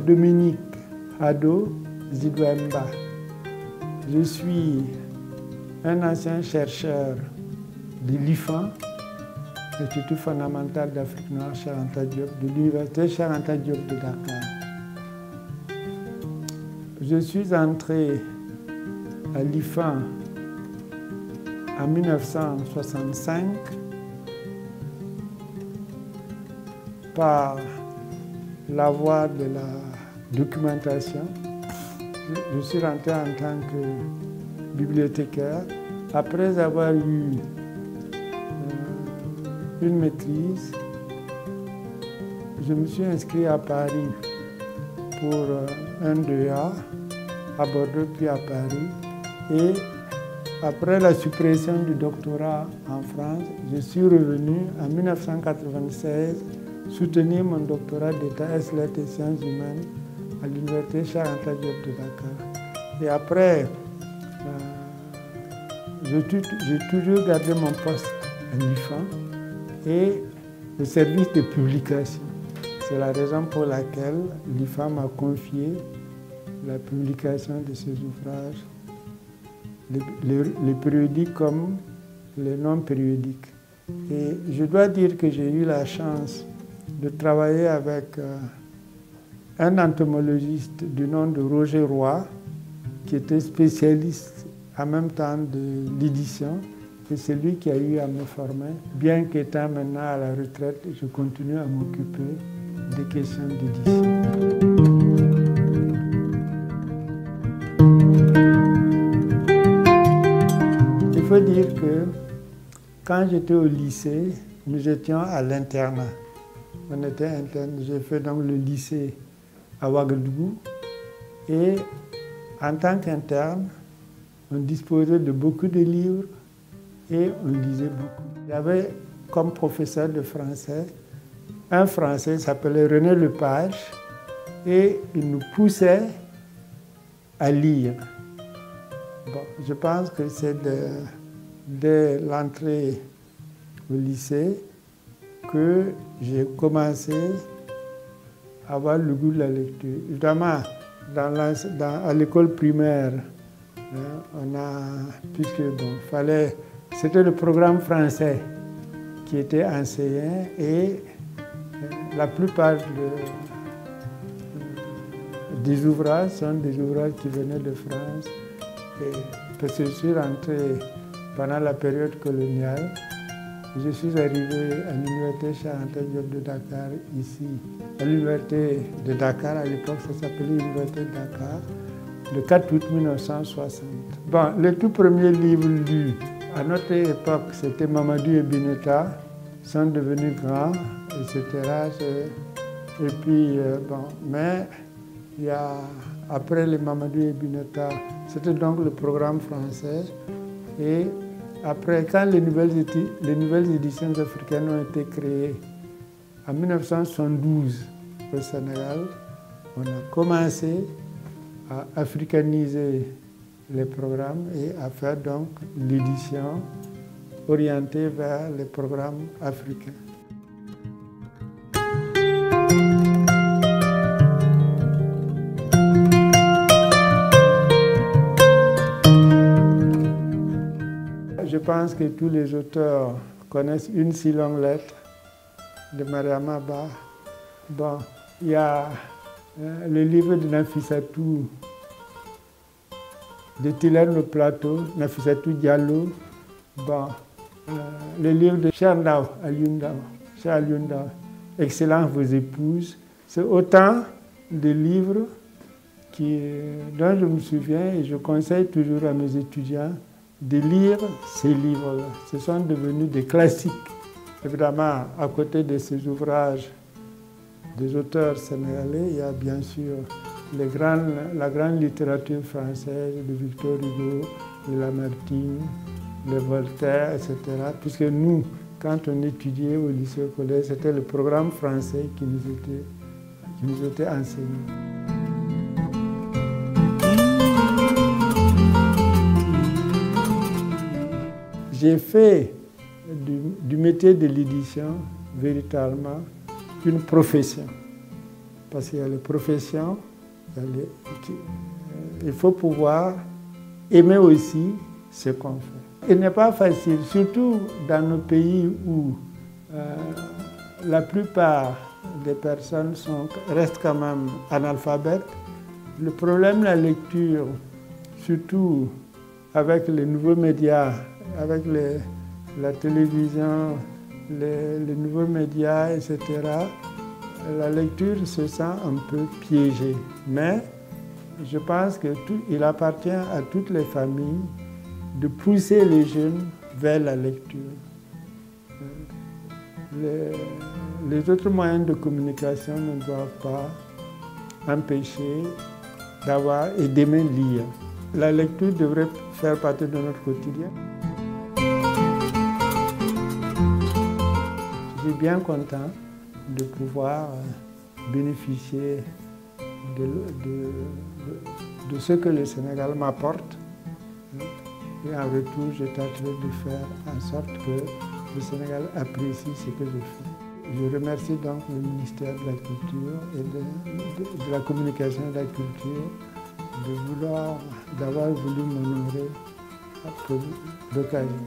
Dominique Ado Zidouemba. Je suis un ancien chercheur de l'IFAN, l'Institut fondamental d'Afrique noire Cheikh Anta Diop, de l'Université Cheikh Anta Diop de Dakar. Je suis entré à l'IFAN en 1965 par la voie de la documentation. Je suis rentré en tant que bibliothécaire après avoir eu une maîtrise. Je me suis inscrit à Paris pour un 2A, à Bordeaux puis à Paris. Et après la suppression du doctorat en France, je suis revenu en 1996 soutenir mon doctorat d'état ès lettres et sciences humaines à l'université Cheikh Anta Diop de Dakar. Et après, j'ai toujours gardé mon poste à l'IFAN et le service de publication. C'est la raison pour laquelle l'IFAN m'a confié la publication de ces ouvrages, les périodiques comme les non-périodiques. Et je dois dire que j'ai eu la chance de travailler avec un entomologiste du nom de Roger Roy, qui était spécialiste en même temps de l'édition. Et c'est lui qui a eu à me former. Bien qu'étant maintenant à la retraite, je continue à m'occuper des questions d'édition. Il faut dire que quand j'étais au lycée, nous étions à l'internat. On était interne. J'ai fait donc le lycée à Ouagadougou. Et en tant qu'interne, on disposait de beaucoup de livres et on lisait beaucoup. J'avais comme professeur de français un Français qui s'appelait René Lepage et il nous poussait à lire. Bon, je pense que c'est dès l'entrée au lycée que j'ai commencé à avoir le goût de la lecture. Évidemment, à l'école primaire, c'était le programme français qui était enseigné et la plupart des ouvrages sont des ouvrages qui venaient de France. Et parce que je suis rentré pendant la période coloniale, je suis arrivé à l'université Cheikh Anta Diop de Dakar, ici. À l'université de Dakar, à l'époque, ça s'appelait l'université de Dakar, le 4 août 1960. Bon, le tout premier livre lu à notre époque, c'était Mamadou et Bineta, sont devenus grands, etc. Et puis, bon, mais il y a, après les Mamadou et Bineta, c'était donc le programme français. Et après, quand les nouvelles éditions africaines ont été créées en 1972 au Sénégal, on a commencé à africaniser les programmes et à faire donc l'édition orientée vers les programmes africains. Je pense que tous les auteurs connaissent Une si longue lettre de Mariama Ba. Bon, il y a le livre de Nafissatou, de Tilène le Plateau, Nafissatou Diallo. Bon, le livre de Cheikh Alioune, Excellence vos épouses. C'est autant de livres dont je me souviens et je conseille toujours à mes étudiants de lire ces livres-là. Ce sont devenus des classiques. Évidemment, à côté de ces ouvrages des auteurs sénégalais, il y a bien sûr la grande littérature française de Victor Hugo, de Lamartine, de Voltaire, etc. Puisque nous, quand on étudiait au lycée au collège, c'était le programme français qui nous était enseigné. J'ai fait du métier de l'édition véritablement une profession. parce qu'il y a les professions, il faut pouvoir aimer aussi ce qu'on fait. Il n'est pas facile, surtout dans nos pays où la plupart des personnes restent quand même analphabètes. Le problème de la lecture, surtout avec les nouveaux médias, avec la télévision, les nouveaux médias, etc., la lecture se sent un peu piégée. Mais je pense qu'il appartient à toutes les familles de pousser les jeunes vers la lecture. Les autres moyens de communication ne doivent pas empêcher d'avoir et d'aimer lire. La lecture devrait faire partie de notre quotidien. Je suis bien content de pouvoir bénéficier de ce que le Sénégal m'apporte. Et en retour, je tâcherai de faire en sorte que le Sénégal apprécie ce que je fais. Je remercie donc le ministère de la Culture et de la Communication et de la Culture d'avoir voulu m'honorer pour l'occasion.